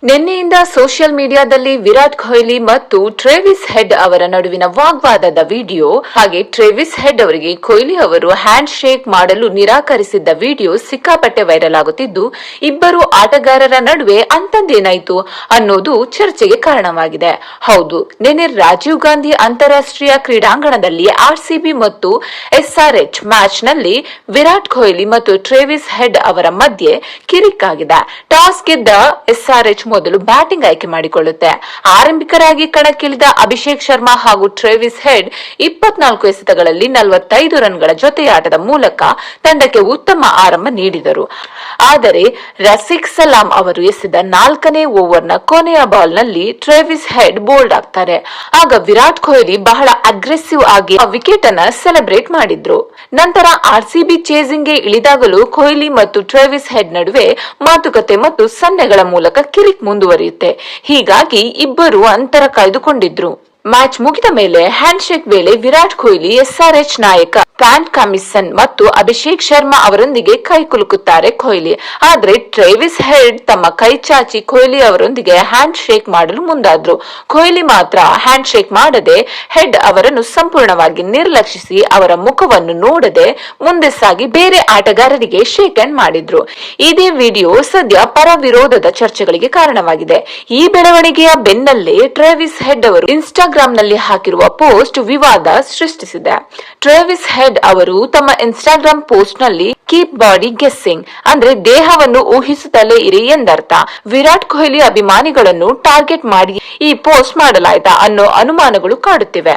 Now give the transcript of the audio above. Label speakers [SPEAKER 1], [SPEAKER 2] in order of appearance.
[SPEAKER 1] ನಿನ್ನೆಯಿಂದ ಸೋಷಿಯಲ್ ಮೀಡಿಯಾದಲ್ಲಿ ವಿರಾಟ್ ಕೊಹ್ಲಿ ಮತ್ತು ಟ್ರೇವಿಸ್ ಹೆಡ್ ಅವರ ನಡುವಿನ ವಾಗ್ವಾದದ ವಿಡಿಯೋ ಹಾಗೆ ಟ್ರೇವಿಸ್ ಹೆಡ್ ಅವರಿಗೆ ಕೊಹ್ಲಿ ಅವರು ಹ್ಯಾಂಡ್ ಶೇಕ್ ಮಾಡಲು ನಿರಾಕರಿಸಿದ್ದ ವಿಡಿಯೋ ಸಿಕ್ಕಾಪಟ್ಟೆ ವೈರಲ್ ಆಗುತ್ತಿದ್ದು, ಇಬ್ಬರು ಆಟಗಾರರ ನಡುವೆ ಅಂತಂದೇನಾಯ್ತು ಅನ್ನೋದು ಚರ್ಚೆಗೆ ಕಾರಣವಾಗಿದೆ. ಹೌದು, ನಿನ್ನೆ ರಾಜೀವ್ ಗಾಂಧಿ ಅಂತಾರಾಷ್ಟ್ರೀಯ ಕ್ರೀಡಾಂಗಣದಲ್ಲಿ ಆರ್ಸಿಬಿ ಮತ್ತು ಎಸ್ಆರ್ಎಚ್ ಮ್ಯಾಚ್ ನಲ್ಲಿ ವಿರಾಟ್ ಕೊಹ್ಲಿ ಮತ್ತು ಟ್ರೇವಿಸ್ ಹೆಡ್ ಅವರ ಮಧ್ಯೆ ಕಿರಿಕಾಗಿದೆ. ಟಾಸ್ ಗೆದ್ದ ಎಸ್ಆರ್ಎಚ್ ಮೊದಲು ಬ್ಯಾಟಿಂಗ್ ಆಯ್ಕೆ ಮಾಡಿಕೊಳ್ಳುತ್ತೆ. ಆರಂಭಿಕರಾಗಿ ಕಣಕ್ಕಿಳಿದ ಅಭಿಷೇಕ್ ಶರ್ಮಾ ಹಾಗೂ ಟ್ರೇವಿಸ್ ಹೆಡ್ 24 ಎಸೆತಗಳಲ್ಲಿ 45 ರನ್ಗಳ ಜೊತೆಯಾಟದ ಮೂಲಕ ತಂಡಕ್ಕೆ ಉತ್ತಮ ಆರಂಭ ನೀಡಿದರು. ಆದರೆ ರಸಿಕ್ ಸಲಾಂ ಅವರು ಎಸೆದ 4ನೇ ಓವರ್ನ ಕೊನೆಯ ಬಾಲ್ನಲ್ಲಿ ಟ್ರೇವಿಸ್ ಹೆಡ್ ಬೋಲ್ಡ್ ಆಗ್ತಾರೆ. ಆಗ ವಿರಾಟ್ ಕೊಹ್ಲಿ ಬಹಳ ಅಗ್ರೆಸಿವ್ ಆಗಿ ವಿಕೆಟ್ ಅನ್ನ ಸೆಲೆಬ್ರೇಟ್ ಮಾಡಿದ್ರು. ನಂತರ ಆರ್ಸಿಬಿ ಚೇಸಿಂಗ್ಗೆ ಇಳಿದಾಗಲೂ ಕೊಹ್ಲಿ ಮತ್ತು ಟ್ರೇವಿಸ್ ಹೆಡ್ ನಡುವೆ ಮಾತುಕತೆ ಮತ್ತು ಸನ್ನೆಗಳ ಮೂಲಕ ಕಿರಿಕ್ ಮುಂದುವರಿಯುತ್ತೆ. ಹೀಗಾಗಿ ಇಬ್ಬರು ಅಂತರ ಕಾಯ್ದುಕೊಂಡಿದ್ರು. ಮ್ಯಾಚ್ ಮುಗಿದ ಮೇಲೆ ಹ್ಯಾಂಡ್ ಶೇಕ್ ವೇಳೆ ವಿರಾಟ್ ಕೊಹ್ಲಿ ಎಸ್ಆರ್ಎಚ್ ನಾಯಕ ಪ್ಯಾಟ್ ಕಮಿನ್ಸ್ ಮತ್ತು ಅಭಿಷೇಕ್ ಶರ್ಮಾ ಅವರೊಂದಿಗೆ ಕೈ ಕುಲುಕುತ್ತಾರೆ ಕೊಹ್ಲಿ. ಆದ್ರೆ ಟ್ರೇವಿಸ್ ಹೆಡ್ ತಮ್ಮ ಕೈ ಚಾಚಿ ಕೊಹ್ಲಿ ಅವರೊಂದಿಗೆ ಹ್ಯಾಂಡ್ ಶೇಕ್ ಮಾಡಲು ಮುಂದಾದ್ರು. ಕೊಹ್ಲಿ ಮಾತ್ರ ಹ್ಯಾಂಡ್ ಶೇಕ್ ಮಾಡದೆ ಹೆಡ್ ಅವರನ್ನು ಸಂಪೂರ್ಣವಾಗಿ ನಿರ್ಲಕ್ಷಿಸಿ ಅವರ ಮುಖವನ್ನು ನೋಡದೆ ಮುಂದೆ ಸಾಗಿ ಬೇರೆ ಆಟಗಾರರಿಗೆ ಶೇಕ್ ಹ್ಯಾಂಡ್ ಮಾಡಿದ್ರು. ಇದೇ ವಿಡಿಯೋ ಸದ್ಯ ಪರ ವಿರೋಧದ ಚರ್ಚೆಗಳಿಗೆ ಕಾರಣವಾಗಿದೆ. ಈ ಬೆಳವಣಿಗೆಯ ಬೆನ್ನಲ್ಲೇ ಟ್ರೇವಿಸ್ ಹೆಡ್ ಅವರು ಇನ್ಸ್ಟಾಗ್ರಾಮ್ ನಲ್ಲಿ ಹಾಕಿರುವ ಪೋಸ್ಟ್ ವಿವಾದ ಸೃಷ್ಟಿಸಿದೆ. ಟ್ರೇವಿಸ್ ಹೆಡ್ ಅವರು ತಮ್ಮ ಇನ್ಸ್ಟಾಗ್ರಾಮ್ ಪೋಸ್ಟ್ ನಲ್ಲಿ ಕೀಪ್ ಬಾಡಿ ಗೆಸ್ಸಿಂಗ್ ಅಂದ್ರೆ ದೇಹವನ್ನು ಊಹಿಸುತ್ತಲೇ ಇರಿ ಎಂದರ್ಥ. ವಿರಾಟ್ ಕೊಹ್ಲಿ ಅಭಿಮಾನಿಗಳನ್ನು ಟಾರ್ಗೆಟ್ ಮಾಡಿ ಈ ಪೋಸ್ಟ್ ಮಾಡಲಾಯ್ತಾ ಅನ್ನೋ ಅನುಮಾನಗಳು ಕಾಡುತ್ತಿವೆ.